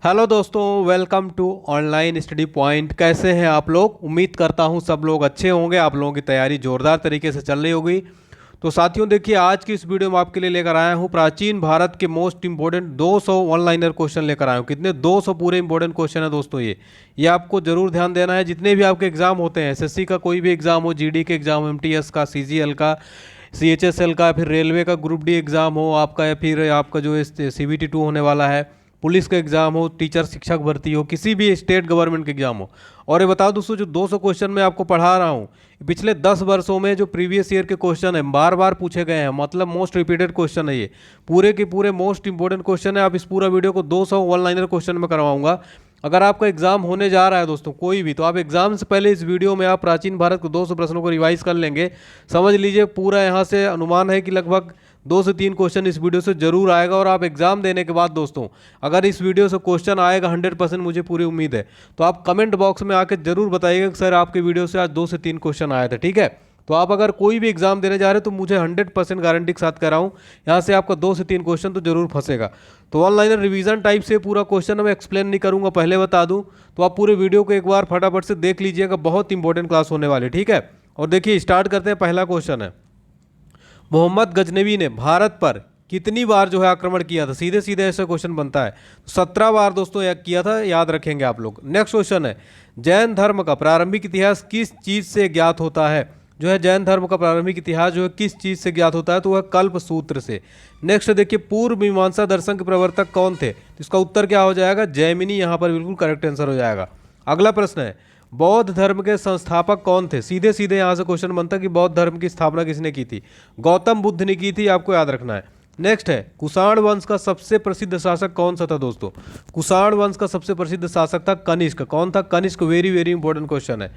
Hello दोस्तों, welcome to online study point. कैसे हैं आप लोग? उम्मीद करता हूं सब लोग अच्छे होंगे। आप लोगों की तैयारी जोरदार तरीके से चल रही होगी। तो साथियों देखिए, आज की इस वीडियो में आपके लिए लेकर आया हूं प्राचीन भारत के मोस्ट इंपोर्टेंट 200 ऑनलाइनर क्वेश्चन लेकर आया हूं। कितने? 200 पूरे इंपॉर्टेंट क्वेश्चन है दोस्तों। ये आपको जरूर ध्यान देना है। जितने भी आपके एग्जाम होते हैं, एसएससी का कोई भी एग्जाम हो, जीडी के एग्जाम, एमटीएस का, सीजीएल का, सीएचएसएल का, फिर रेलवे का ग्रुप डी एग्जाम हो आपका, या फिर आपका जो सीबीटी 2 होने वाला है, पुलिस का एग्जाम हो, टीचर शिक्षक भर्ती हो, किसी भी स्टेट गवर्नमेंट के एग्जाम हो। और ये बताओ दोस्तों, जो 200 क्वेश्चन मैं आपको पढ़ा रहा हूँ, पिछले 10 वर्षों में जो प्रीवियस ईयर के क्वेश्चन है, बार बार पूछे गए हैं। मतलब मोस्ट रिपीटेड क्वेश्चन है। ये पूरे के पूरे मोस्ट इंपोर्टेंट क्वेश्चन है। आप इस पूरा वीडियो को 200 ऑनलाइनर क्वेश्चन में करवाऊंगा। अगर आपका एग्जाम होने जा रहा है दोस्तों कोई भी, तो आप एग्जाम से पहले इस वीडियो में आप प्राचीन भारत के 200 प्रश्नों को रिवाइज कर लेंगे। समझ लीजिए पूरा यहाँ से अनुमान है कि लगभग 2 से 3 क्वेश्चन इस वीडियो से जरूर आएगा। और आप एग्जाम देने के बाद दोस्तों, अगर इस वीडियो से क्वेश्चन आएगा 100%, मुझे पूरी उम्मीद है, तो आप कमेंट बॉक्स में आकर जरूर बताइएगा कि सर आपके वीडियो से आज 2 से 3 क्वेश्चन आए थे। ठीक है? तो आप अगर कोई भी एग्जाम देने जा रहे हैं तो मुझे 100% गारंटी के साथ कह रहा हूँ, यहाँ से आपका 2 से 3 क्वेश्चन तो जरूर फंसेगा। तो ऑनलाइन रिवीजन टाइप से पूरा क्वेश्चन मैं एक्सप्लेन नहीं करूँगा, पहले बता दूँ। तो आप पूरे वीडियो को एक बार फटाफट से देख लीजिएगा, बहुत इंपॉर्टेंट क्लास होने वाली। ठीक है? और देखिए स्टार्ट करते हैं। पहला क्वेश्चन है, मोहम्मद गजनवी ने भारत पर कितनी बार जो है आक्रमण किया था? सीधे सीधे ऐसा क्वेश्चन बनता है। 17 बार दोस्तों किया था, याद रखेंगे आप लोग। नेक्स्ट क्वेश्चन है, जैन धर्म का प्रारंभिक इतिहास किस चीज से ज्ञात होता है? जो है जैन धर्म का प्रारंभिक इतिहास जो है किस चीज से ज्ञात होता है? तो वह कल्प सूत्र से। नेक्स्ट देखिए, पूर्व मीमांसा दर्शन के प्रवर्तक कौन थे? तो इसका उत्तर क्या हो जाएगा? जैमिनी यहाँ पर बिल्कुल करेक्ट आंसर हो जाएगा। अगला प्रश्न है, बौद्ध धर्म के संस्थापक कौन थे? सीधे सीधे यहाँ से क्वेश्चन बनता है कि बौद्ध धर्म की स्थापना किसने की थी? गौतम बुद्ध ने की थी, आपको याद रखना है। नेक्स्ट है, कुषाण वंश का सबसे प्रसिद्ध शासक कौन सा था दोस्तों? कुषाण वंश का सबसे प्रसिद्ध शासक था कनिष्क। कौन था? Kanishka. Very very important question है।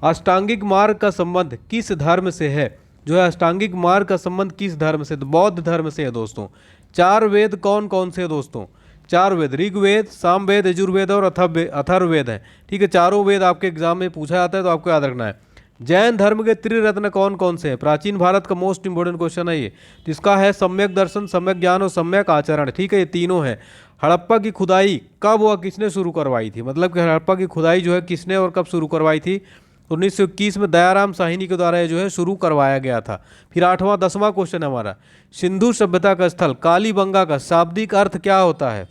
अष्टांगिक मार्ग का संबंध किस धर्म से है? जो है अष्टांगिक मार्ग का संबंध किस धर्म से? तो बौद्ध धर्म से है दोस्तों। 4 वेद कौन कौन से है दोस्तों? 4 वेद, ऋग्वेद, सामवेद, यजुर्वेद और अथर्ववेद है। ठीक है? चारों वेद आपके एग्जाम में पूछा जाता है, तो आपको याद रखना है। जैन धर्म के त्रिरत्न कौन कौन से हैं? प्राचीन भारत का मोस्ट इंपोर्टेंट क्वेश्चन है ये। तो इसका है सम्यक दर्शन, सम्यक ज्ञान और सम्यक आचरण। ठीक है? ये तीनों हैं। हड़प्पा की खुदाई कब व किसने शुरू करवाई थी? मतलब कि हड़प्पा की खुदाई जो है किसने और कब शुरू करवाई थी? 1921 में दयाराम साहिनी के द्वारा ये जो है शुरू करवाया गया था। फिर 8वां 10वां क्वेश्चन है हमारा, सिंधु सभ्यता का स्थल कालीबंगा का शाब्दिक अर्थ क्या होता है?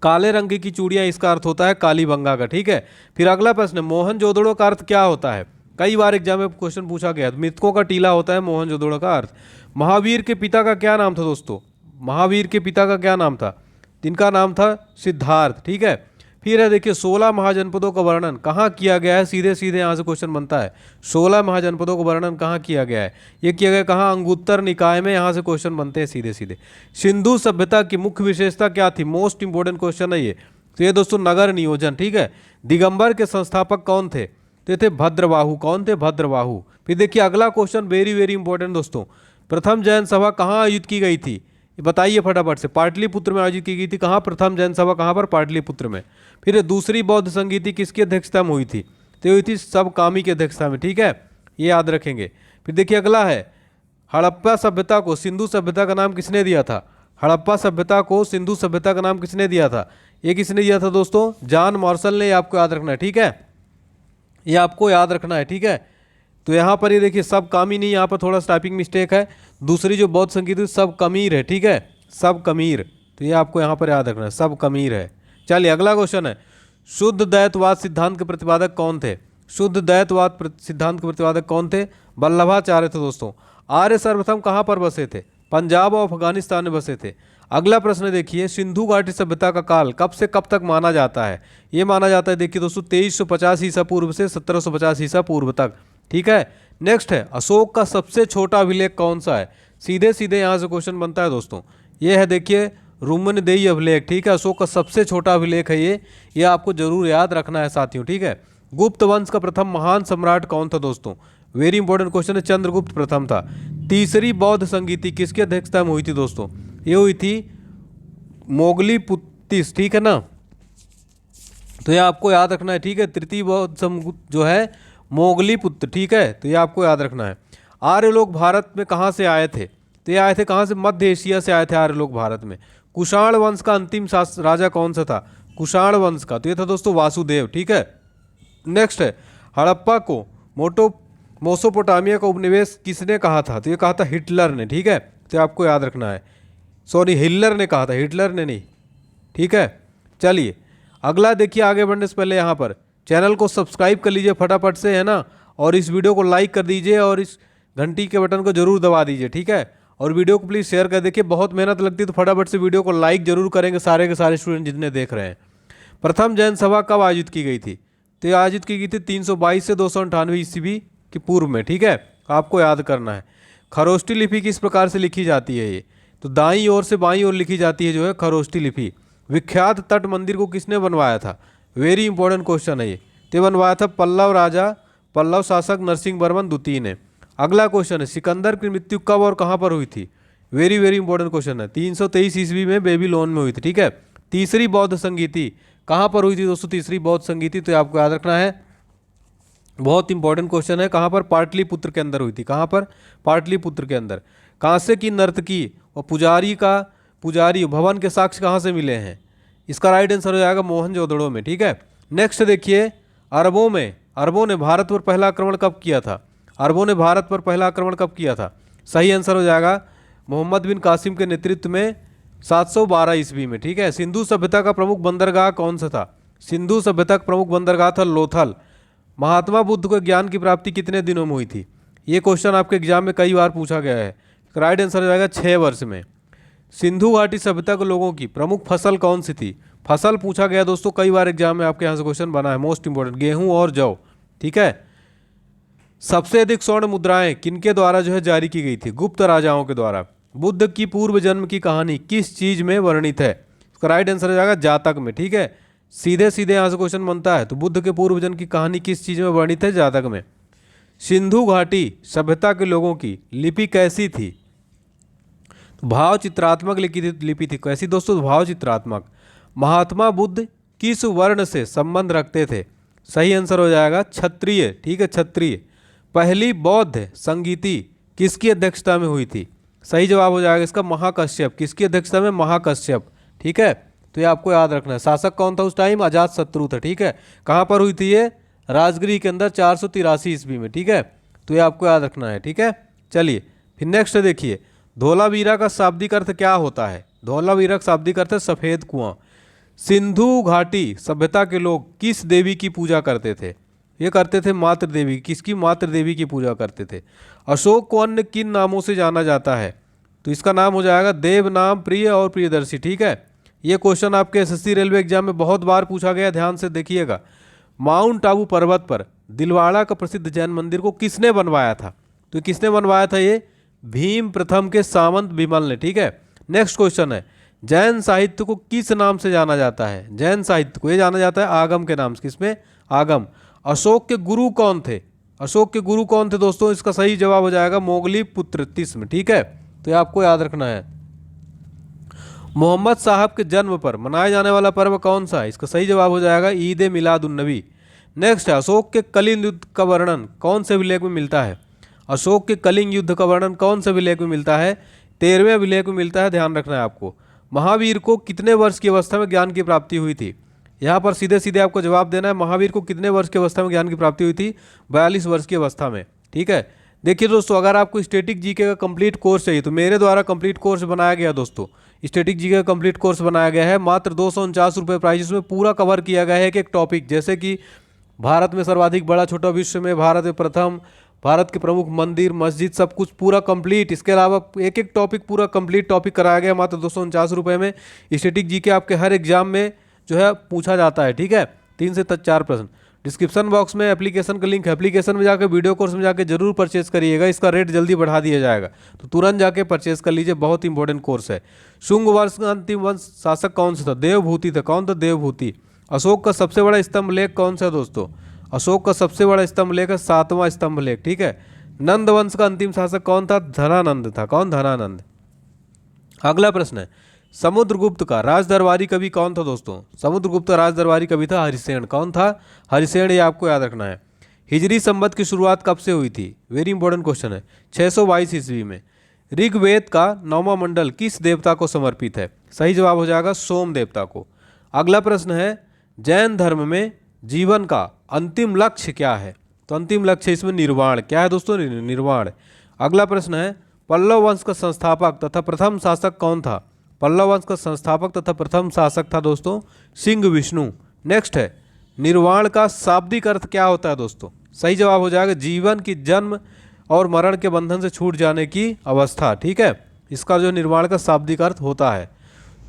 काले रंग की चूड़ियां, इसका अर्थ होता है कालीबंगा का। ठीक है? फिर अगला प्रश्न, मोहनजोदड़ो का अर्थ क्या होता है? कई बार एग्जाम में क्वेश्चन पूछा गया। मृतकों का टीला होता है मोहनजोदड़ो का अर्थ। महावीर के पिता का क्या नाम था दोस्तों? महावीर के पिता का क्या नाम था? इनका नाम था सिद्धार्थ। ठीक है? फिर है देखिए, 16 महाजनपदों का वर्णन कहाँ किया गया है? सीधे सीधे यहाँ से क्वेश्चन बनता है। 16 महाजनपदों का वर्णन कहाँ किया गया है? ये किया गया कहाँ? अंगुत्तर निकाय में। यहाँ से क्वेश्चन बनते हैं सीधे सीधे। सिंधु सभ्यता की मुख्य विशेषता क्या थी? मोस्ट इंपोर्टेंट क्वेश्चन है ये। तो ये दोस्तों नगर नियोजन। ठीक है? दिगंबर के संस्थापक कौन थे? तो ये थे भद्रबाहु। कौन थे? भद्रबाहु। फिर देखिए अगला क्वेश्चन, वेरी वेरी इंपॉर्टेंट दोस्तों, प्रथम जैन सभा कहाँ आयोजित की गई थी? बताइए फटाफट से। पाटलिपुत्र में आयोजित की गई थी। कहाँ प्रथम जैन सभा? कहाँ पर? पाटलिपुत्र में। फिर दूसरी बौद्ध संगीति किसकी अध्यक्षता में हुई थी? तो हुई थी सबकामी की अध्यक्षता में। ठीक है? ये याद रखेंगे। फिर देखिए अगला है, हड़प्पा सभ्यता को सिंधु सभ्यता का नाम किसने दिया था? हड़प्पा सभ्यता को सिंधु सभ्यता का नाम किसने दिया था? ये किसने दिया था दोस्तों? जॉन मार्शल ने। आपको याद रखना है। ठीक है? ये आपको याद रखना है। ठीक है? तो यहाँ पर ये देखिए सब कामी नहीं, यहाँ पर थोड़ा टाइपिंग मिस्टेक है। दूसरी जो बौद्ध संगीत है सब कमीर है। ठीक है? सब कमीर। तो ये आपको यहाँ पर याद रखना है, सब कमीर है। चलिए अगला क्वेश्चन है, शुद्ध द्वैतवाद सिद्धांत के प्रतिपादक कौन थे? शुद्ध द्वैतवाद सिद्धांत के प्रतिपादक कौन थे? वल्लभाचार्य थे दोस्तों। आर्य सर्वप्रथम कहाँ पर बसे थे? पंजाब और अफगानिस्तान में बसे थे। अगला प्रश्न देखिए, सिंधु घाटी सभ्यता का काल कब से कब तक माना जाता है? ये माना जाता है देखिए दोस्तों 2350 ईसा पूर्व से 1750 ईसा पूर्व तक। ठीक है? नेक्स्ट है, अशोक का सबसे छोटा अभिलेख कौन सा है? सीधे सीधे यहाँ से क्वेश्चन बनता है दोस्तों। ये है देखिए रुमनदेही अभिलेख। ठीक है? अशोक का सबसे छोटा अभिलेख है ये आपको जरूर याद रखना है साथियों। ठीक है? गुप्त वंश का प्रथम महान सम्राट कौन था दोस्तों? वेरी इंपॉर्टेंट क्वेश्चन है, चंद्रगुप्त प्रथम था। तीसरी बौद्ध संगीति किसकी अध्यक्षता में हुई थी दोस्तों? ये हुई थी मोगली पुत्तिस। ठीक है ना? तो ये आपको याद रखना है। ठीक है? तृतीय बौद्ध जो है मोगली पुत्र। ठीक है? तो ये आपको याद रखना है। आर्य लोग भारत में कहाँ से आए थे? तो ये आए थे कहाँ से? मध्य एशिया से आए थे आर्य लोग भारत में। कुषाण वंश का अंतिम राजा कौन सा था? कुषाण वंश का, तो ये था दोस्तों वासुदेव। ठीक है, नेक्स्ट है हड़प्पा को मोसोपोटामिया का उपनिवेश किसने कहा था? तो ये कहा था हिटलर ने। ठीक है, तो आपको याद रखना है, सॉरी हिटलर ने कहा था, हिटलर ने नहीं। ठीक है, चलिए अगला देखिए। आगे बढ़ने से पहले यहाँ पर चैनल को सब्सक्राइब कर लीजिए फटाफट से, है ना, और इस वीडियो को लाइक कर दीजिए और इस घंटी के बटन को जरूर दबा दीजिए। ठीक है, और वीडियो को प्लीज़ शेयर कर। देखिए बहुत मेहनत लगती है, तो फटाफट से वीडियो को लाइक जरूर करेंगे सारे के सारे स्टूडेंट जितने देख रहे हैं। प्रथम जैन सभा कब आयोजित की गई थी? तो ये आयोजित की गई थी 322 से 298 ईस्वी के पूर्व में। ठीक है, आपको याद करना है। खरोष्टी लिपि किस प्रकार से लिखी जाती है? ये तो दाईं ओर से बाईं ओर लिखी जाती है जो है खरोष्टी लिपि। विख्यात तट मंदिर को किसने बनवाया था? वेरी इंपॉर्टेंट क्वेश्चन है ये। तो बनवाया था पल्लव शासक नरसिंह वर्मन द्वितीय ने। अगला क्वेश्चन है सिकंदर की मृत्यु कब और कहाँ पर हुई थी? वेरी वेरी इंपॉर्टेंट क्वेश्चन है। 323 ईस्वी में बेबीलोन में हुई थी। ठीक है, तीसरी बौद्ध संगीति कहाँ पर हुई थी दोस्तों? तीसरी बौद्ध संगीति, तो आपको याद रखना है, बहुत इंपॉर्टेंट क्वेश्चन है। कहाँ पर? पाटलिपुत्र के अंदर हुई थी। कहाँ पर? पाटलिपुत्र के अंदर। कांसे की नर्तकी और पुजारी भवन के साक्ष्य कहाँ से मिले हैं? इसका राइट आंसर हो जाएगा मोहनजोदड़ो में। ठीक है, नेक्स्ट देखिए अरबों ने भारत पर पहला आक्रमण कब किया था? अरबों ने भारत पर पहला आक्रमण कब किया था? सही आंसर हो जाएगा मोहम्मद बिन कासिम के नेतृत्व में 712 ईस्वी में। ठीक है, सिंधु सभ्यता का प्रमुख बंदरगाह कौन सा था? सिंधु सभ्यता का प्रमुख बंदरगाह था लोथल। महात्मा बुद्ध को ज्ञान की प्राप्ति कितने दिनों में हुई थी? ये क्वेश्चन आपके एग्जाम में कई बार पूछा गया है। राइट आंसर हो जाएगा 6 वर्ष में। सिंधु घाटी सभ्यता के लोगों की प्रमुख फसल कौन सी थी? फसल पूछा गया दोस्तों कई बार एग्जाम में, आपके यहाँ से क्वेश्चन बना है, मोस्ट इंपॉर्टेंट, गेहूं और जौ। ठीक है, सबसे अधिक स्वर्ण मुद्राएं किनके द्वारा जो है जारी की गई थी? गुप्त राजाओं के द्वारा। बुद्ध की पूर्व जन्म की कहानी किस चीज में वर्णित है? इसका राइट आंसर हो जाएगा जातक में। ठीक है, सीधे सीधे यहाँ से क्वेश्चन बनता है, तो बुद्ध के पूर्व जन्म की कहानी किस चीज में वर्णित है? जातक में। सिंधु घाटी सभ्यता के लोगों की लिपि कैसी थी? तो भाव चित्रात्मक लिपि थी। कैसी दोस्तों? भाव चित्रात्मक। महात्मा बुद्ध किस वर्ण से संबंध रखते थे? सही आंसर हो जाएगा क्षत्रिय। ठीक है, क्षत्रिय। पहली बौद्ध संगीति किसकी अध्यक्षता में हुई थी? सही जवाब हो जाएगा इसका महाकश्यप। किसकी अध्यक्षता में? महाकश्यप। ठीक है, तो ये आपको याद रखना है। शासक कौन था उस टाइम? अजात शत्रु था। ठीक है, कहाँ पर हुई थी ये? राजगृह के अंदर 483 ईस्वी में। ठीक है, तो ये आपको याद रखना है। ठीक है, चलिए फिर नेक्स्ट देखिए, धोलावीरा का शाब्दिक अर्थ क्या होता है? धोलावीरा का शाब्दिक अर्थ है सफेद कुआं। सिंधु घाटी सभ्यता के लोग किस देवी की पूजा करते थे? ये करते थे मातृ देवी। किसकी? मातृ देवी की पूजा करते थे। अशोक को अन्य किन नामों से जाना जाता है? तो इसका नाम हो जाएगा देवनाम, प्रिय और प्रियदर्शी। ठीक है, ये क्वेश्चन आपके एसएससी रेलवे एग्जाम में बहुत बार पूछा गया, ध्यान से देखिएगा। माउंट आबू पर्वत पर दिलवाड़ा का प्रसिद्ध जैन मंदिर को किसने बनवाया था? तो किसने बनवाया था? ये भीम प्रथम के सामंत विमल ने। ठीक है, नेक्स्ट क्वेश्चन है जैन साहित्य को किस नाम से जाना जाता है? जैन साहित्य को ये जाना जाता है आगम के नाम से। किसमें? आगम। अशोक के गुरु कौन थे? अशोक के गुरु कौन थे दोस्तों? इसका सही जवाब हो जाएगा मोगली पुत्र तिस्म। ठीक है, तो ये आपको याद रखना है। मोहम्मद साहब के जन्म पर मनाया जाने वाला पर्व कौन सा है? इसका सही जवाब हो जाएगा ईद ए मिलाद उन नबी। नेक्स्ट है अशोक के कलिंग युद्ध का वर्णन कौन से अभिलेख में मिलता है? अशोक के कलिंग युद्ध का वर्णन कौन से अभिलेख में मिलता है? 13वें अभिलेख में मिलता है, ध्यान रखना है आपको। महावीर को कितने वर्ष की अवस्था में ज्ञान की प्राप्ति हुई थी? यहाँ पर सीधे सीधे आपको जवाब देना है। महावीर को कितने वर्ष की अवस्था में ज्ञान की प्राप्ति हुई थी? 42 वर्ष की अवस्था में। ठीक है, देखिए दोस्तों, अगर आपको स्टैटिक जीके का कंप्लीट कोर्स चाहिए तो मेरे द्वारा कंप्लीट कोर्स बनाया गया दोस्तों। स्टैटिक जीके का कंप्लीट कोर्स बनाया गया है, मात्र 249 रुपये प्राइस। इसमें पूरा कवर किया गया है एक टॉपिक, जैसे कि भारत में सर्वाधिक बड़ा छोटा विश्व में, भारत में प्रथम, भारत के प्रमुख मंदिर मस्जिद, सब कुछ पूरा कंप्लीट। इसके अलावा एक एक टॉपिक पूरा कंप्लीट टॉपिक कराया गया मात्र 249 रुपये में। स्टैटिक जीके आपके हर एग्जाम में जो है पूछा जाता है। ठीक है, 3 से 4 प्रश्न। डिस्क्रिप्शन बॉक्स में एप्लीकेशन का लिंक है, एप्लीकेशन में जाकर वीडियो कोर्स में जाकर जरूर परचेज करिएगा। इसका रेट जल्दी बढ़ा दिया जाएगा, तो तुरंत जाके परचेज कर लीजिए, बहुत इंपॉर्टेंट कोर्स है। शुंग वंश का अंतिम वंश शासक कौन सा था? देवभूति था। कौन था? देवभूति। अशोक का सबसे बड़ा स्तंभ लेख कौन सा दोस्तों? अशोक का सबसे बड़ा स्तंभ लेख है 7वां स्तंभ लेख। ठीक है, नंद वंश का अंतिम शासक कौन था? धनानंद था। कौन? धनानंद। अगला प्रश्न है समुद्रगुप्त का राजदरबारी कवि कौन था दोस्तों? समुद्रगुप्त का राजदरबारी कवि था हरिसेन। कौन था? हरिसेन। ये आपको याद रखना है। हिजरी संवत की शुरुआत कब से हुई थी? वेरी इंपॉर्टेंट क्वेश्चन है। 622 ईस्वी में। ऋग्वेद का 9वां मंडल किस देवता को समर्पित है? सही जवाब हो जाएगा सोम देवता को। अगला प्रश्न है जैन धर्म में जीवन का अंतिम लक्ष्य क्या है? तो अंतिम लक्ष्य इसमें निर्वाण। क्या है दोस्तों? निर्वाण। अगला प्रश्न है पल्लव वंश का संस्थापक तथा प्रथम शासक कौन था? पल्लव वंश का संस्थापक तथा प्रथम शासक था दोस्तों सिंह विष्णु। नेक्स्ट है निर्वाण का शाब्दिक अर्थ क्या होता है दोस्तों? सही जवाब हो जाएगा जीवन की जन्म और मरण के बंधन से छूट जाने की अवस्था। ठीक है, इसका जो निर्वाण का शाब्दिक अर्थ होता है।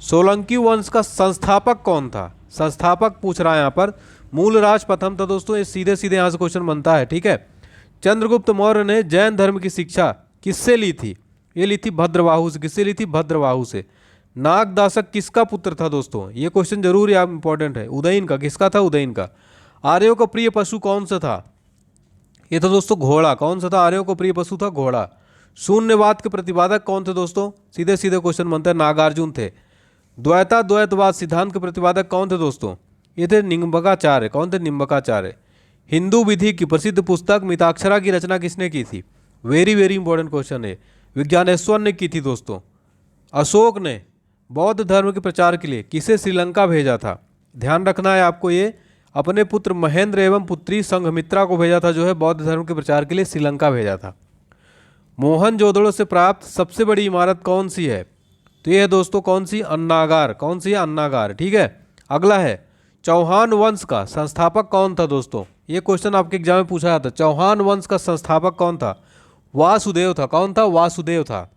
सोलंकी वंश का संस्थापक कौन था? संस्थापक पूछ रहा है यहाँ पर। मूलराज प्रथम था दोस्तों, ये सीधे सीधे यहाँ से क्वेश्चन बनता है। ठीक है, चंद्रगुप्त मौर्य ने जैन धर्म की शिक्षा किससे ली थी? ये ली थी भद्रबाहु से। किससे ली थी? भद्रबाहु से। नागदासक किसका पुत्र था दोस्तों? ये क्वेश्चन जरूर याद इंपॉर्टेंट है। उदयन का। किसका था? उदयन का। आर्यों का प्रिय पशु कौन सा था? ये था दोस्तों घोड़ा। कौन सा था? आर्यों को प्रिय पशु था घोड़ा। शून्यवाद के प्रतिपादक कौन थे दोस्तों? सीधे सीधे क्वेश्चन बनता है, नागार्जुन थे। द्वैतवाद सिद्धांत के प्रतिपादक कौन थे दोस्तों? ये थे निम्बकाचार्य। कौन थे? निम्बकाचार्य। हिंदू विधि की प्रसिद्ध पुस्तक मिताक्षरा की रचना किसने की थी? वेरी वेरी इंपॉर्टेंट क्वेश्चन है। विज्ञानेश्वर ने की थी दोस्तों। अशोक ने बौद्ध धर्म के प्रचार के लिए किसे श्रीलंका भेजा था? ध्यान रखना है आपको, ये अपने पुत्र महेंद्र एवं पुत्री संघमित्रा को भेजा था, जो है बौद्ध धर्म के प्रचार के लिए श्रीलंका भेजा था। मोहनजोदड़ो से प्राप्त सबसे बड़ी इमारत कौन सी है? तो ये है दोस्तों कौन सी? अन्नागार। कौन सी है? अन्नागार। ठीक है, अगला है चौहान वंश का संस्थापक कौन था दोस्तों? ये क्वेश्चन आपके एग्जाम में पूछा जाता है। चौहान वंश का संस्थापक कौन था? वासुदेव था। कौन था? वासुदेव था।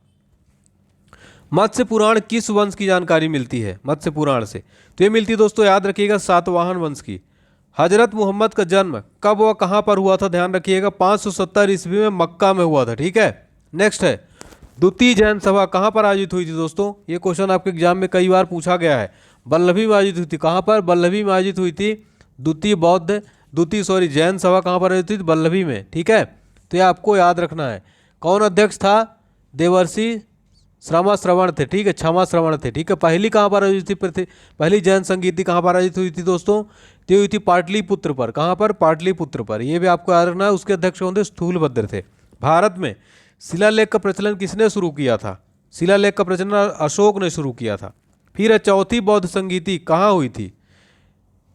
मत्स्य पुराण किस वंश की जानकारी मिलती है? मत्स्य पुराण से। तो ये मिलती है दोस्तों, याद रखिएगा, सातवाहन वंश की। हजरत मोहम्मद का जन्म कब व कहाँ पर हुआ था? ध्यान रखिएगा, 570 ईस्वी में मक्का में हुआ था। ठीक है, नेक्स्ट है द्वितीय जैन सभा कहाँ पर आयोजित हुई थी दोस्तों? ये क्वेश्चन आपके एग्जाम में कई बार पूछा गया है। वल्लभी में आयोजित हुई थी। कहाँ पर? वल्लभी में आयोजित हुई थी। द्वितीय जैन सभा कहाँ पर आयोजित हुई थी? वल्लभी में। ठीक है, तो ये आपको याद रखना है। कौन अध्यक्ष था? देवर्षि श्रमा श्रवण थे। ठीक है, क्षमा श्रवण थे। ठीक है, पहली कहाँ पर आयोजित थी? पहली जैन संगीति कहाँ पर आयोजित हुई थी दोस्तों? तो हुई थी पाटलिपुत्र पर। कहाँ पर? पाटलिपुत्र पर। ये भी आपको याद रखना है। उसके अध्यक्ष कौन थे? स्थूलभद्र थे। भारत में शिलालेख का प्रचलन किसने शुरू किया था? शिलालेख का प्रचलन अशोक ने शुरू किया था। फिर चौथी बौद्ध संगीति कहाँ हुई थी?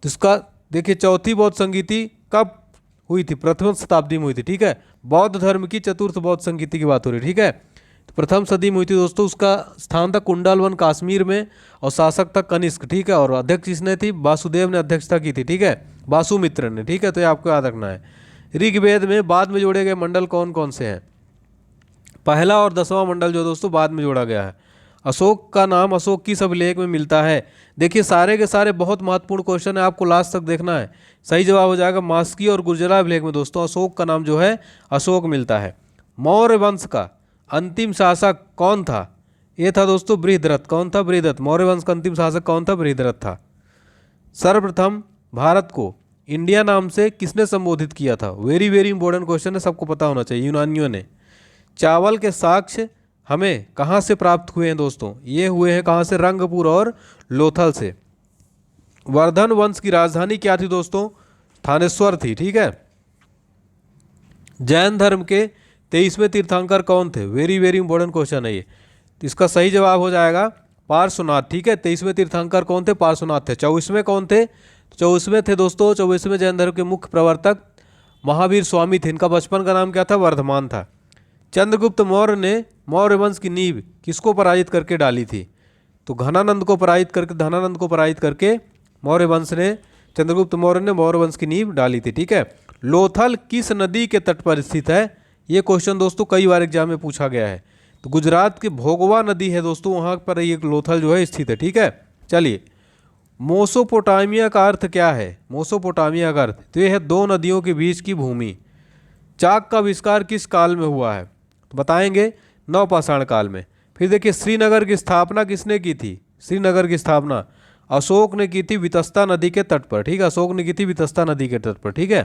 तो इसका देखिए, चौथी बौद्ध संगीति कब हुई थी? प्रथम शताब्दी में हुई थी। ठीक है, बौद्ध धर्म की चतुर्थ बौद्ध संगीति की बात हो रही है। ठीक है, तो प्रथम सदी में हुई थी दोस्तों। उसका स्थान था कुंडलवन काश्मीर में और शासक था कनिष्क। ठीक है, और अध्यक्ष किसने थी? वासुदेव ने अध्यक्षता की थी। ठीक है, वासुमित्र ने। ठीक है, तो ये आपको याद रखना है। ऋग्वेद में बाद में जोड़े गए मंडल कौन कौन से हैं? पहला और 10वां मंडल जो दोस्तों बाद में जोड़ा गया है। अशोक का नाम अशोक की सब लेख में मिलता है। देखिए सारे के सारे बहुत महत्वपूर्ण क्वेश्चन है, आपको लास्ट तक देखना है। सही जवाब हो जाएगा मास्की और गुर्जरा अभिलेख में दोस्तों अशोक का नाम जो है अशोक मिलता है। मौर्य वंश का अंतिम शासक कौन था? ये था दोस्तों बृहद्रथ। कौन था? बृहद्रथ। मौर्य वंश का अंतिम शासक कौन था? बृहद्रथ था। सर्वप्रथम भारत को इंडिया नाम से किसने संबोधित किया था? वेरी वेरी इंपॉर्टेंट क्वेश्चन है, सबको पता होना चाहिए। यूनानियों ने। चावल के साक्ष्य हमें कहाँ से प्राप्त हुए हैं दोस्तों? ये हुए हैं कहाँ से? रंगपुर और लोथल से। वर्धन वंश की राजधानी क्या थी दोस्तों? थानेश्वर थी। ठीक है, जैन धर्म के 23वें तीर्थंकर कौन थे? वेरी वेरी इंपॉर्टेंट क्वेश्चन है ये। तो इसका सही जवाब हो जाएगा पार्श्वनाथ। ठीक है, 23वें तीर्थंकर कौन थे? पार्श्वनाथ थे। 24वें कौन थे? 24वें थे दोस्तों, 24वें जैन धर्म के मुख्य प्रवर्तक महावीर स्वामी थे। इनका बचपन का नाम क्या था? वर्धमान था। चंद्रगुप्त मौर्य ने मौर्य वंश की नींव किसको पराजित करके डाली थी? तो धनानंद को पराजित करके मौर्य वंश ने, चंद्रगुप्त मौर्य ने मौर्य वंश की नींव डाली थी। ठीक है, लोथल किस नदी के तट पर स्थित है? ये क्वेश्चन दोस्तों कई बार एग्जाम में पूछा गया है। तो गुजरात की भोगवा नदी है दोस्तों, वहाँ पर ये लोथल जो है स्थित है। ठीक है, चलिए मोसोपोटामिया का अर्थ क्या है? मोसोपोटामिया का अर्थ तो ये है दो नदियों के बीच की भूमि। चाक का आविष्कार किस काल में हुआ है? तो बताएंगे नवपाषाण काल में। फिर देखिए श्रीनगर की स्थापना किसने की थी? श्रीनगर की स्थापना अशोक ने की थी वितस्ता नदी के तट पर। ठीक है, अशोक ने की थी वितस्ता नदी के तट पर। ठीक है,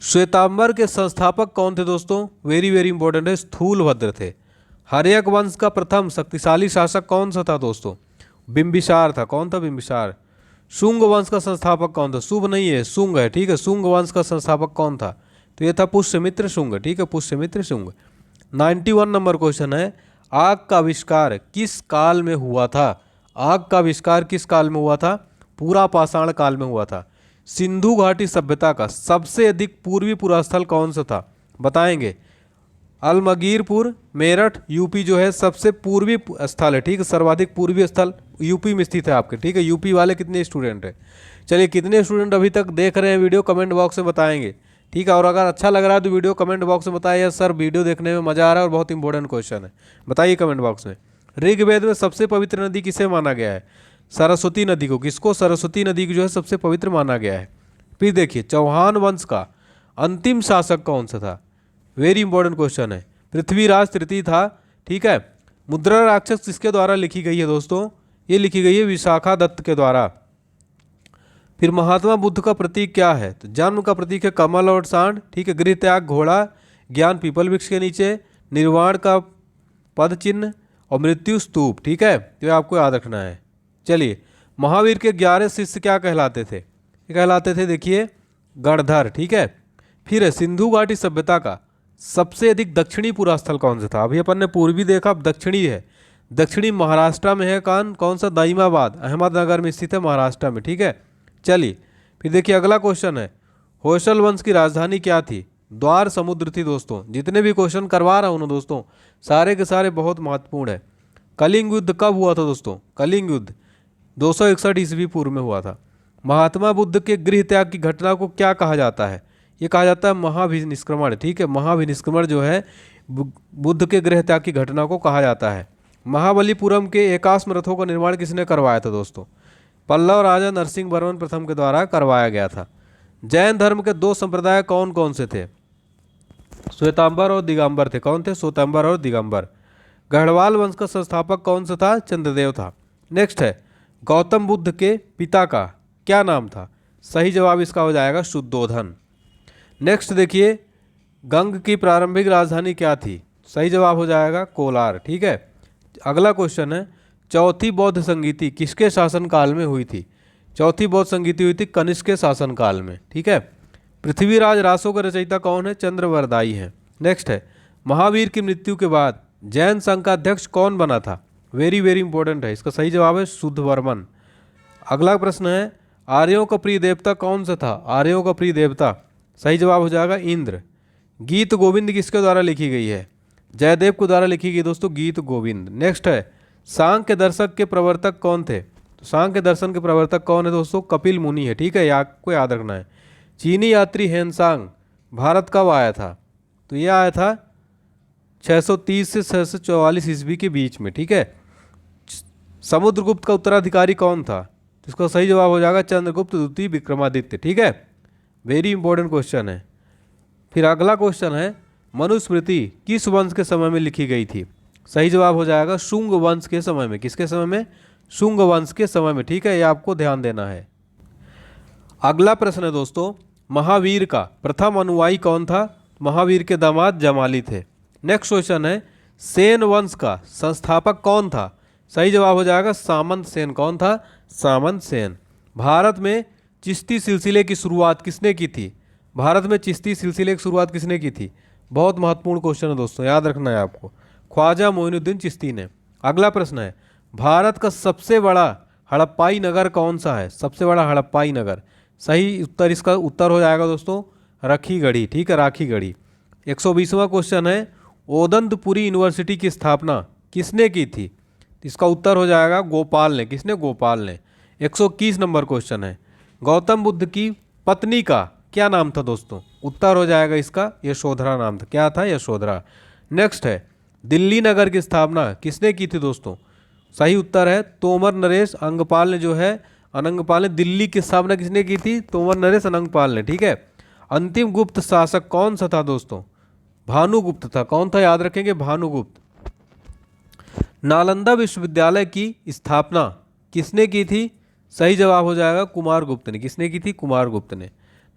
श्वेतांबर के संस्थापक कौन थे दोस्तों? वेरी वेरी इंपॉर्टेंट है, स्थूलभद्र थे। हर्यक वंश का प्रथम शक्तिशाली शासक कौन सा था दोस्तों? बिंबिसार था। कौन था? बिंबिसार। शुंग वंश का संस्थापक कौन था? शुभ नहीं है, शुंग है। ठीक है, शुंग वंश का संस्थापक कौन था? तो ये था पुष्यमित्र शुंग। ठीक है, पुष्यमित्र शुंग। 91 नंबर क्वेश्चन है आग का आविष्कार किस काल में हुआ था? आग का आविष्कार किस काल में हुआ था? पूरा पाषाण काल में हुआ था। सिंधु घाटी सभ्यता का सबसे अधिक पूर्वी पुरास्थल कौन सा था? बताएंगे। अलमगीरपुर, मेरठ, यूपी जो है सबसे पूर्वी स्थल है, ठीक है, सर्वाधिक पूर्वी स्थल यूपी में स्थित है आपके, ठीक है। यूपी वाले कितने स्टूडेंट हैं? चलिए, कितने स्टूडेंट अभी तक देख रहे हैं वीडियो, कमेंट बॉक्स में बताएंगे, ठीक है। और अगर अच्छा लग रहा है तो वीडियो कमेंट बॉक्स में बताइए, सर वीडियो देखने में मजा आ रहा है और बहुत इंपॉर्टेंट क्वेश्चन है, बताइए कमेंट बॉक्स में। ऋग्वेद में सबसे पवित्र नदी किसे माना गया है? सरस्वती नदी को। किसको? सरस्वती नदी को जो है सबसे पवित्र माना गया है। फिर देखिए, चौहान वंश का अंतिम शासक कौन सा था? वेरी इंपॉर्टेंट क्वेश्चन है। पृथ्वीराज तृतीय था, ठीक है। मुद्रा राक्षस किसके द्वारा लिखी गई है दोस्तों? ये लिखी गई है विशाखा दत्त के द्वारा। फिर महात्मा बुद्ध का प्रतीक क्या है? तो जन्म का प्रतीक है कमल और सांड, ठीक है। गृह त्याग घोड़ा, ज्ञान पीपल वृक्ष के नीचे, निर्वाण का पद चिन्ह और मृत्यु स्तूप, ठीक है। तो आपको याद रखना है। चलिए, महावीर के 11 शिष्य क्या कहलाते थे? ये कहलाते थे, देखिए, गणधर, ठीक है। फिर सिंधु घाटी सभ्यता का सबसे अधिक दक्षिणी पुरास्थल कौन सा था? अभी अपन ने पूर्वी देखा, अब दक्षिणी है। दक्षिणी महाराष्ट्र में है, कौन सा? दाइमाबाद, अहमदनगर में स्थित है, महाराष्ट्र में, ठीक है। चलिए, फिर देखिए अगला क्वेश्चन है, होयसल वंश की राजधानी क्या थी? द्वार समुद्र थी दोस्तों। जितने भी क्वेश्चन करवा रहा हूँ ना दोस्तों, सारे के सारे बहुत महत्वपूर्ण है। कलिंग युद्ध कब हुआ था दोस्तों? कलिंग युद्ध 261 ईस्वी पूर्व में हुआ था। महात्मा बुद्ध के गृह त्याग की घटना को क्या कहा जाता है? ये कहा जाता है महाभिनिष्क्रमण, ठीक है। महाभिनिष्क्रमण जो है बुद्ध के गृह त्याग की घटना को कहा जाता है। महाबलीपुरम के एकाश्म रथों का निर्माण किसने करवाया था दोस्तों? पल्लव राजा नरसिंह वर्मन प्रथम के द्वारा करवाया गया था। जैन धर्म के 2 संप्रदाय कौन कौन से थे? श्वेतांबर और दिगंबर थे। कौन थे? श्वेतांबर और दिगंबर। गढ़वाल वंश का संस्थापक कौन सा था? चंद्रदेव था। नेक्स्ट है, गौतम बुद्ध के पिता का क्या नाम था? सही जवाब इसका हो जाएगा शुद्धोधन। नेक्स्ट देखिए, गंग की प्रारंभिक राजधानी क्या थी? सही जवाब हो जाएगा कोलार, ठीक है। अगला क्वेश्चन है, चौथी बौद्ध संगीति किसके शासनकाल में हुई थी? चौथी बौद्ध संगीति हुई थी कनिष्क के शासनकाल में, ठीक है। पृथ्वीराज रासों का रचयिता कौन है? चंद्रवरदाई है। नेक्स्ट है, महावीर की मृत्यु के बाद जैन संघ का अध्यक्ष कौन बना था? वेरी वेरी इंपॉर्टेंट है, इसका सही जवाब है शुद्धवर्मन। अगला प्रश्न है, आर्यों का प्रिय देवता कौन सा था? आर्यों का प्रिय देवता, सही जवाब हो जाएगा इंद्र। गीत गोविंद किसके द्वारा लिखी गई है? जयदेव के द्वारा लिखी गई दोस्तों गीत गोविंद। नेक्स्ट है, सांख्य दर्शक के प्रवर्तक कौन थे? तो सांख्य दर्शन के प्रवर्तक कौन है दोस्तों? कपिल मुनि है, ठीक है, आपको याद रखना है। चीनी यात्री हेनसांग भारत कब आया था? तो ये आया था 630 से 644 ईस्वी के बीच में, ठीक है। समुद्रगुप्त का उत्तराधिकारी कौन था? तो इसका सही जवाब हो जाएगा चंद्रगुप्त द्वितीय विक्रमादित्य, ठीक है। वेरी इंपॉर्टेंट क्वेश्चन है। फिर अगला क्वेश्चन है, मनुस्मृति किस वंश के समय में लिखी गई थी? सही जवाब हो जाएगा शुंग वंश के समय में। किसके समय में? शुंग वंश के समय में, ठीक है, ये आपको ध्यान देना है। अगला प्रश्न है दोस्तों, महावीर का प्रथम अनुयायी कौन था? महावीर के दामाद जमाली थे। नेक्स्ट क्वेश्चन है, सेन वंश का संस्थापक कौन था? सही जवाब हो जाएगा सामंत सेन। कौन था? सामंत सेन। भारत में चिश्ती सिलसिले की शुरुआत किसने की थी? भारत में चिश्ती सिलसिले की शुरुआत किसने की थी? बहुत महत्वपूर्ण क्वेश्चन है दोस्तों, याद रखना है आपको, ख्वाजा मोइनुद्दीन चिश्ती ने। अगला प्रश्न है, भारत का सबसे बड़ा हड़प्पाई नगर कौन सा है? सबसे बड़ा हड़प्पाई नगर, सही उत्तर इसका उत्तर हो जाएगा दोस्तों रखीगढ़ी, ठीक है, राखीगढ़ी। 120वां क्वेश्चन है, ओदंतपुरी यूनिवर्सिटी की स्थापना किसने की थी? इसका उत्तर हो जाएगा गोपाल ने। किसने? गोपाल ने। 121 नंबर क्वेश्चन है, गौतम बुद्ध की पत्नी का क्या नाम था दोस्तों? उत्तर हो जाएगा इसका यशोधरा नाम था। क्या था? यशोधरा। नेक्स्ट है, दिल्ली नगर की स्थापना किसने की थी दोस्तों? सही उत्तर है तोमर नरेश अंगपाल ने, जो है अनंगपाल ने। दिल्ली की स्थापना किसने की थी? तोमर नरेश अनंगपाल ने, ठीक है। अंतिम गुप्त शासक कौन सा था दोस्तों? भानुगुप्त था। कौन था? याद रखेंगे, भानुगुप्त। नालंदा विश्वविद्यालय की स्थापना किसने की थी? सही जवाब हो जाएगा कुमारगुप्त ने। किसने की थी? कुमारगुप्त ने।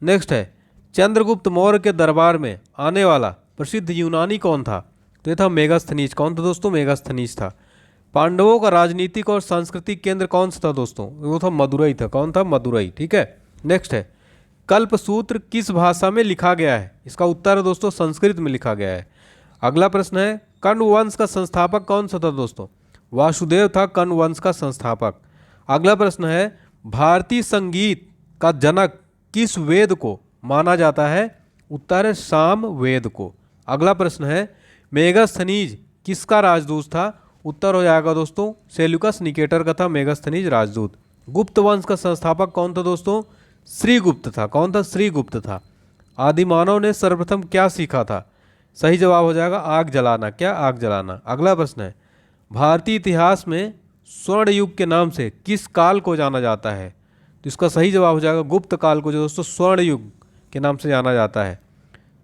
नेक्स्ट है, चंद्रगुप्त मौर्य के दरबार में आने वाला प्रसिद्ध यूनानी कौन था? तो ये था मेगास्थनीज। कौन था दोस्तों? मेगास्थनीज था। पांडवों का राजनीतिक और सांस्कृतिक केंद्र कौन सा था दोस्तों? वो था मदुरई था। कौन था? मदुरई, ठीक है। नेक्स्ट है, कल्पसूत्र किस भाषा में लिखा गया है? इसका उत्तर है दोस्तों संस्कृत में लिखा गया है। अगला प्रश्न है, कण्व वंश का संस्थापक कौन सा था दोस्तों? वासुदेव था कण्व वंश का संस्थापक। अगला प्रश्न है, भारतीय संगीत का जनक किस वेद को माना जाता है? उत्तर है साम वेद को। अगला प्रश्न है, मेगास्थनीज किसका राजदूत था? उत्तर हो जाएगा दोस्तों सेल्यूकस निकेटर का था मेगास्थनीज राजदूत। गुप्त वंश का संस्थापक कौन था दोस्तों? श्रीगुप्त था। कौन था? श्रीगुप्त था। आदिमानव ने सर्वप्रथम क्या सीखा था? सही जवाब हो जाएगा आग जलाना। क्या? आग जलाना। अगला प्रश्न है, भारतीय इतिहास में स्वर्ण युग के नाम से किस काल को जाना जाता है? तो इसका सही जवाब हो जाएगा गुप्त काल को, जो दोस्तों स्वर्ण युग के नाम से जाना जाता है।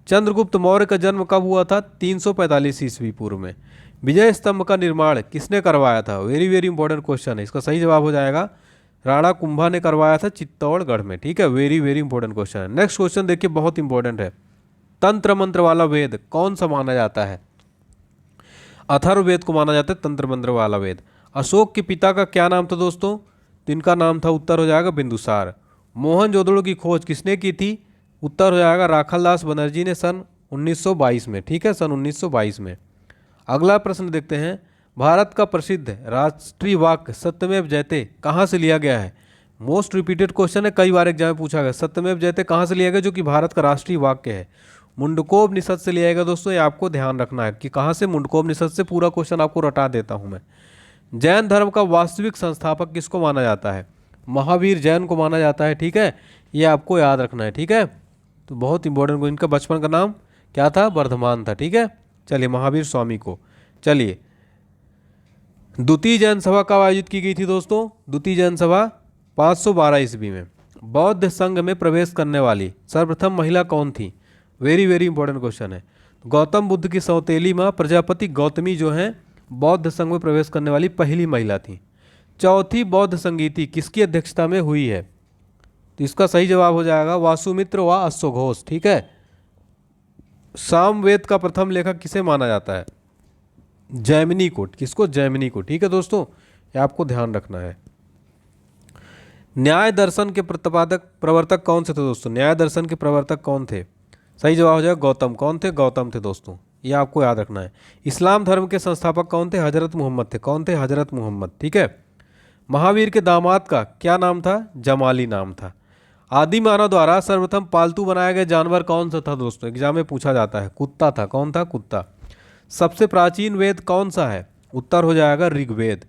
चंद्रगुप्त मौर्य का जन्म कब हुआ था? 345 ईस्वी पूर्व में। विजय स्तंभ का निर्माण किसने करवाया था? वेरी वेरी इंपॉर्टेंट क्वेश्चन है। इसका सही जवाब हो जाएगा राणा कुंभा ने करवाया था चित्तौड़गढ़ में। ठीक है, वेरी वेरी इंपॉर्टेंट क्वेश्चन है। नेक्स्ट क्वेश्चन देखिए, बहुत इंपॉर्टेंट है। तंत्र मंत्र वाला वेद कौन सा माना जाता है? अथर्ववेद को माना जाता है तंत्र मंत्र वाला वेद। अशोक के पिता का क्या नाम था दोस्तों? तो इनका नाम था, उत्तर हो जाएगा बिंदुसार। मोहनजोदड़ो की खोज किसने की थी? उत्तर हो जाएगा राखालदास बनर्जी ने सन 1922 में। ठीक है, सन 1922 में। अगला प्रश्न देखते हैं, भारत का प्रसिद्ध राष्ट्रीय वाक्य सत्यमेव जयते कहाँ से लिया गया है? मोस्ट रिपीटेड क्वेश्चन है, कई बार एग्जाम में पूछा गया। सत्यमेव जयते कहाँ से लिया गया, जो कि भारत का राष्ट्रीय वाक्य है? मुंडकोपनिषद से लिया गया दोस्तों। ये आपको ध्यान रखना है कि कहाँ से, मुंडकोपनिषद से। पूरा क्वेश्चन आपको रटा देता हूँ मैं। जैन धर्म का वास्तविक संस्थापक किसको माना जाता है? महावीर जैन को माना जाता है। ठीक है, ये आपको याद रखना है। ठीक है, तो बहुत इंपॉर्टेंट। इनका बचपन का नाम क्या था? वर्धमान था। ठीक है, चलिए महावीर स्वामी को। चलिए, द्वितीय जैन सभा कब आयोजित की गई थी दोस्तों? द्वितीय जैन सभा 512 ईस्वी में। बौद्ध संघ में प्रवेश करने वाली सर्वप्रथम महिला कौन थी? वेरी वेरी इंपॉर्टेंट क्वेश्चन है। गौतम बुद्ध की सौतेली माँ प्रजापति गौतमी जो हैं बौद्ध संघ में प्रवेश करने वाली पहली महिला थी। चौथी बौद्ध संगीति किसकी अध्यक्षता में हुई है? तो इसका सही जवाब हो जाएगा वासुमित्र व अश्वघोष। ठीक है, सामवेद का प्रथम लेखक किसे माना जाता है? जैमिनी को। किसको? जैमिनी को। ठीक है दोस्तों, ये आपको ध्यान रखना है। न्याय दर्शन के प्रवर्तक कौन से थे दोस्तों? न्याय दर्शन के प्रवर्तक कौन थे? सही जवाब हो जाएगा गौतम। कौन थे? गौतम थे दोस्तों, ये आपको याद रखना है। इस्लाम धर्म के संस्थापक कौन थे? हजरत मोहम्मद थे। कौन थे? हजरत मोहम्मद। ठीक है, महावीर के दामाद का क्या नाम था? जमाली नाम था। आदि मानव द्वारा सर्वप्रथम पालतू बनाया गया जानवर कौन सा था दोस्तों? एग्जाम में पूछा जाता है। कुत्ता था। कौन था? कुत्ता। सबसे प्राचीन वेद कौन सा है? उत्तर हो जाएगा ऋग्वेद।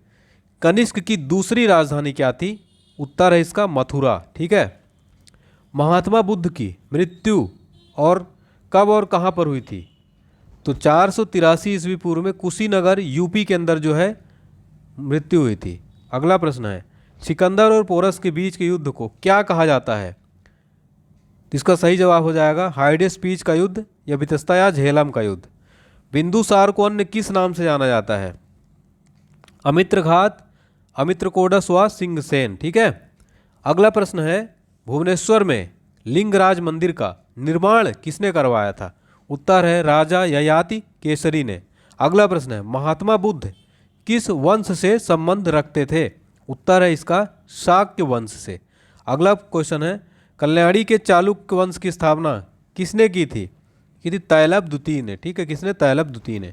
कनिष्क की दूसरी राजधानी क्या थी? उत्तर है इसका मथुरा। ठीक है, महात्मा बुद्ध की मृत्यु और कब और कहाँ पर हुई थी? तो 483 ईस्वी पूर्व में कुशीनगर यूपी के अंदर जो है मृत्यु हुई थी। अगला प्रश्न है, सिकंदर और पोरस के बीच के युद्ध को क्या कहा जाता है? तो इसका सही जवाब हो जाएगा हाइडेस पीच का युद्ध, या वितस्ता या झेलम का युद्ध। बिंदुसार को अन्य किस नाम से जाना जाता है? अमित्रघात, अमित्रकोडस व सिंहसेन। ठीक है, अगला प्रश्न है, भुवनेश्वर में लिंगराज मंदिर का निर्माण किसने करवाया था? उत्तर है राजा ययाति केसरी ने। अगला प्रश्न है, महात्मा बुद्ध किस वंश से संबंध रखते थे? उत्तर है इसका शाक्य वंश से। अगला क्वेश्चन है, कल्याणी के चालुक्य वंश की स्थापना किसने की थी? तैलब द्वितीय ने। ठीक है, किसने? तैलब द्वितीय ने।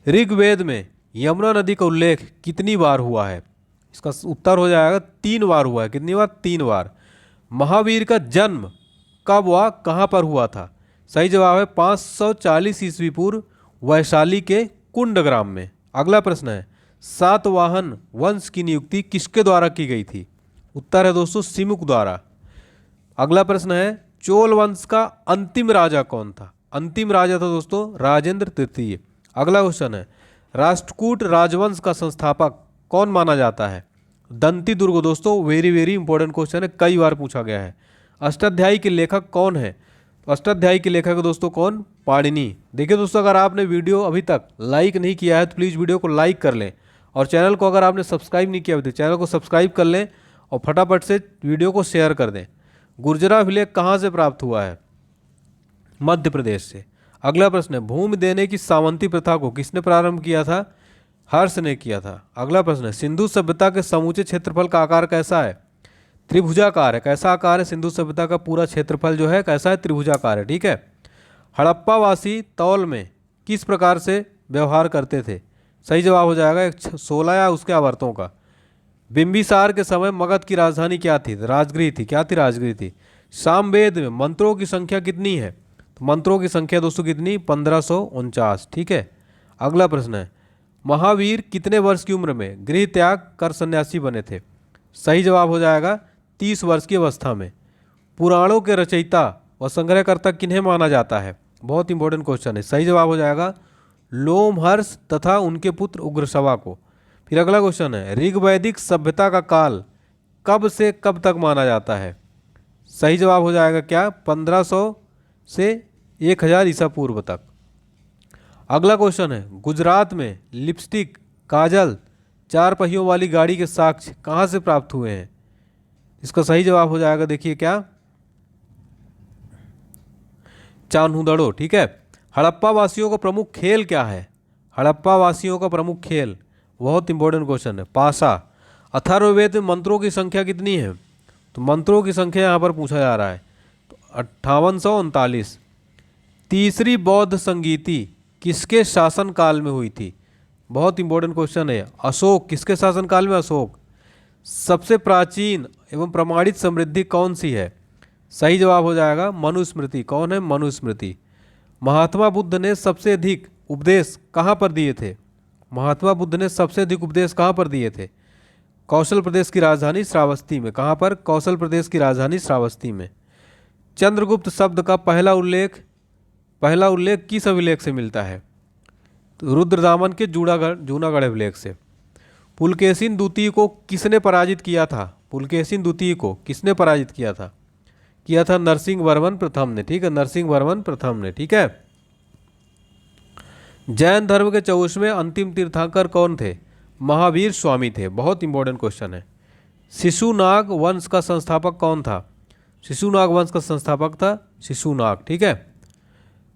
ऋग्वेद में यमुना नदी का उल्लेख कितनी बार हुआ है? इसका उत्तर हो जाएगा 3 बार हुआ है। कितनी बार? 3 बार। महावीर का जन्म कब व कहाँ पर हुआ था? सही जवाब है 540 ईस्वी पूर्व वैशाली के कुंडग्राम में। अगला प्रश्न है, सातवाहन वंश की नियुक्ति किसके द्वारा की गई थी? उत्तर है दोस्तों सिमुक द्वारा। अगला प्रश्न है, चोल वंश का अंतिम राजा कौन था? अंतिम राजा था दोस्तों राजेंद्र तृतीय। अगला क्वेश्चन है, राष्ट्रकूट राजवंश का संस्थापक कौन माना जाता है? दंती दुर्ग दोस्तों, वेरी वेरी इंपॉर्टेंट क्वेश्चन है, कई बार पूछा गया है। अष्टाध्यायी के लेखक कौन है? अष्टाध्यायी के लेखक दोस्तों कौन? पाणिनि। देखिए दोस्तों, अगर आपने वीडियो अभी तक लाइक नहीं किया है तो प्लीज़ वीडियो को लाइक कर लें, और चैनल को अगर आपने सब्सक्राइब नहीं किया तो चैनल को सब्सक्राइब कर लें और फटाफट से वीडियो को शेयर कर दें। गुर्जरा अभिलेख कहाँ से प्राप्त हुआ है? मध्य प्रदेश से। अगला प्रश्न है, भूमि देने की सामंती प्रथा को किसने प्रारंभ किया था? हर्ष ने किया था। अगला प्रश्न है, सिंधु सभ्यता के समूचे क्षेत्रफल का आकार कैसा है? त्रिभुजाकार है। कैसा आकार है? सिंधु सभ्यता का पूरा क्षेत्रफल जो है कैसा है? त्रिभुजाकार है। ठीक है, हड़प्पावासी तौल में किस प्रकार से व्यवहार करते थे? सही जवाब हो जाएगा 16 या उसके आवर्तों का। बिंबिसार के समय मगध की राजधानी क्या थी? राजगृह थी। क्या थी? राजगृह थी। सामवेद में मंत्रों की संख्या कितनी है? तो मंत्रों की संख्या दोस्तों कितनी? 1549। ठीक है। अगला प्रश्न है, महावीर कितने वर्ष की उम्र में गृह त्याग कर सन्यासी बने थे? सही जवाब हो जाएगा 30 वर्ष की अवस्था में। पुराणों के रचयिता व संग्रहकर्ता किन्हें माना जाता है? बहुत इंपॉर्टेंट क्वेश्चन है। सही जवाब हो जाएगा लोमहर्ष तथा उनके पुत्र उग्रश्रवा को। फिर अगला क्वेश्चन है, ऋग्वैदिक सभ्यता का काल कब से कब तक माना जाता है? सही जवाब हो जाएगा क्या? 1500 से 1000 ईसा पूर्व तक। अगला क्वेश्चन है, गुजरात में लिपस्टिक, काजल, 4 पहियों वाली गाड़ी के साक्ष्य कहाँ से प्राप्त हुए हैं? इसका सही जवाब हो जाएगा, देखिए क्या, चान्हुदड़ो। ठीक है। हड़प्पा वासियों का प्रमुख खेल क्या है? हड़प्पा वासियों का प्रमुख खेल, बहुत इंपॉर्टेंट क्वेश्चन है, पासा। अथर्ववेद में मंत्रों की संख्या कितनी है? तो मंत्रों की संख्या यहाँ पर पूछा जा रहा है, तो 5839। तीसरी बौद्ध संगीति किसके शासनकाल में हुई थी? बहुत इंपॉर्टेंट क्वेश्चन है। अशोक। किसके शासनकाल में? अशोक। सबसे प्राचीन एवं प्रमाणित समृद्धि कौन सी है? सही जवाब हो जाएगा मनुस्मृति। कौन है? मनुस्मृति। महात्मा बुद्ध ने सबसे अधिक उपदेश कहाँ पर दिए थे? महात्मा बुद्ध ने सबसे अधिक उपदेश कहाँ पर दिए थे? कौशल प्रदेश की राजधानी श्रावस्ती में। कहाँ पर? कौशल प्रदेश की राजधानी श्रावस्ती में। चंद्रगुप्त शब्द का पहला उल्लेख किस अभिलेख से मिलता है? तो रुद्रदामन के जूनागढ़ अभिलेख से। पुलकेशिन द्वितीय को किसने पराजित किया था? पुलकेशिन द्वितीय को किसने पराजित किया था? किया था नरसिंह वर्मन प्रथम ने। ठीक है, नरसिंह वर्मन प्रथम ने। ठीक है। जैन धर्म के 24वें अंतिम तीर्थंकर कौन थे? महावीर स्वामी थे। बहुत इंपॉर्टेंट क्वेश्चन है। शिशुनाग वंश का संस्थापक कौन था? शिशुनाग वंश का संस्थापक था शिशुनाग। ठीक है।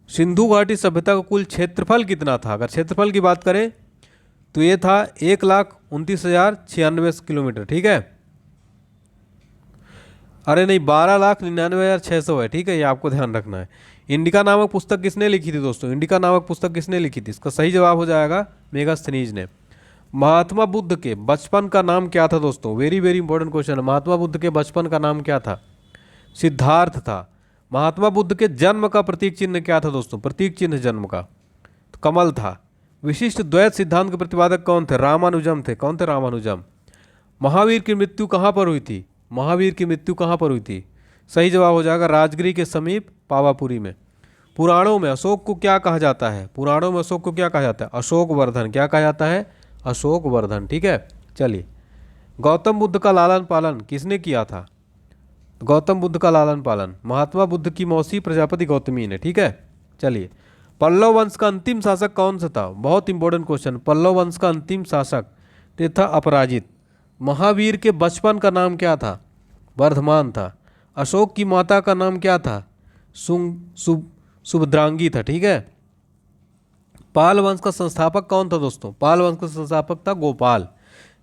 सिंधु घाटी सभ्यता का कुल क्षेत्रफल कितना था? अगर क्षेत्रफल की बात करें तो ये था 1,29,096 किलोमीटर। ठीक है। अरे नहीं, 12,99,600 है। ठीक है, ये आपको ध्यान रखना है। इंडिका नामक पुस्तक किसने लिखी थी दोस्तों? इंडिका नामक पुस्तक किसने लिखी थी? इसका सही जवाब हो जाएगा मेगास्थनीज ने। महात्मा बुद्ध के बचपन का नाम क्या था दोस्तों? वेरी वेरी इंपॉर्टेंट क्वेश्चन है। महात्मा बुद्ध के बचपन का नाम क्या था? सिद्धार्थ था। महात्मा बुद्ध के जन्म का प्रतीक चिन्ह क्या था दोस्तों? प्रतीक चिन्ह जन्म का तो कमल था। विशिष्ट द्वैत सिद्धांत के प्रतिपादक कौन थे? रामानुजम थे। कौन थे? रामानुजम। महावीर की मृत्यु कहाँ पर हुई थी? महावीर की मृत्यु कहाँ पर हुई थी? सही जवाब हो जाएगा राजगिरी के समीप पावापुरी में। पुराणों में अशोक को क्या कहा जाता है? पुराणों में अशोक को क्या कहा जाता है? अशोक वर्धन। क्या कहा जाता है? अशोक वर्धन। ठीक है। चलिए, गौतम बुद्ध का लालन पालन किसने किया था? गौतम बुद्ध का लालन पालन महात्मा बुद्ध की मौसी प्रजापति गौतमी ने। ठीक है। चलिए, पल्लव वंश का अंतिम शासक कौन सा था? बहुत इंपॉर्टेंट क्वेश्चन। पल्लव वंश का अंतिम शासक ये था अपराजित। महावीर के बचपन का नाम क्या था? वर्धमान था। अशोक की माता का नाम क्या था? सुभद्रांगी था। ठीक है। पाल वंश का संस्थापक कौन था दोस्तों? पाल वंश का संस्थापक था गोपाल।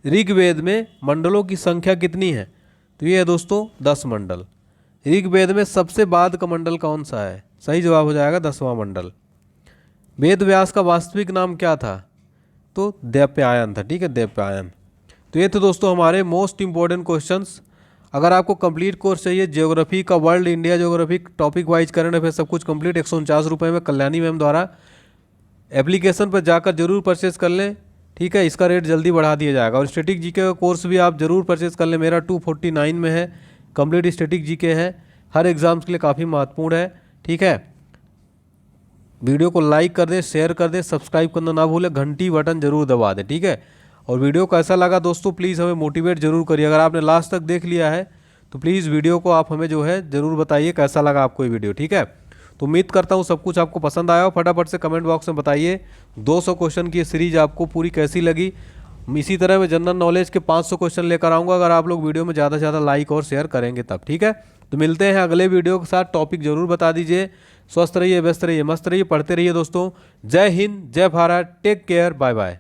ऋग्वेद में मंडलों की संख्या कितनी है? तो ये है दोस्तों 10 मंडल। ऋग्वेद में सबसे बाद का मंडल कौन सा है? सही जवाब हो जाएगा 10वां मंडल। वेद व्यास का वास्तविक नाम क्या था? तो दैत्यायन था। ठीक है, दैत्यायन। तो ये थे दोस्तों हमारे मोस्ट इंपॉर्टेंट क्वेश्चंस। अगर आपको कंप्लीट कोर्स चाहिए ज्योग्राफी का, world India geography topic wise current affair सब कुछ कंप्लीट 149 रुपये में कल्याणी मैम द्वारा, एप्लीकेशन पर जाकर जरूर परचेज कर लें। ठीक है, इसका रेट जल्दी बढ़ा दिया जाएगा। और स्टैटिक जीके का कोर्स भी आप जरूर परचेज कर लें। मेरा 249 में है, कंप्लीट स्टैटिक जीके है, हर एग्जाम्स के लिए काफ़ी महत्वपूर्ण है। ठीक है, वीडियो को लाइक कर दें, शेयर कर दें, सब्सक्राइब करना ना भूलें, घंटी बटन जरूर दबा दें। ठीक है, और वीडियो कैसा लगा दोस्तों प्लीज़ हमें मोटिवेट जरूर करिए। अगर आपने लास्ट तक देख लिया है तो प्लीज़ वीडियो को आप हमें जो है ज़रूर बताइए कैसा लगा आपको ये वीडियो। ठीक है, तो उम्मीद करता हूँ सब कुछ आपको पसंद आया हो। फटाफट से कमेंट बॉक्स में बताइए 200 क्वेश्चन की ये सीरीज आपको पूरी कैसी लगी। इसी तरह मैं जनरल नॉलेज के 500 क्वेश्चन लेकर आऊँगा अगर आप लोग वीडियो में ज़्यादा से ज़्यादा लाइक और शेयर करेंगे तब। ठीक है, तो मिलते हैं अगले वीडियो के साथ। टॉपिक जरूर बता दीजिए। स्वस्थ रहिए, व्यस्त रहिए, मस्त रहिए, पढ़ते रहिए दोस्तों। जय हिंद, जय Bharat, take care, bye bye.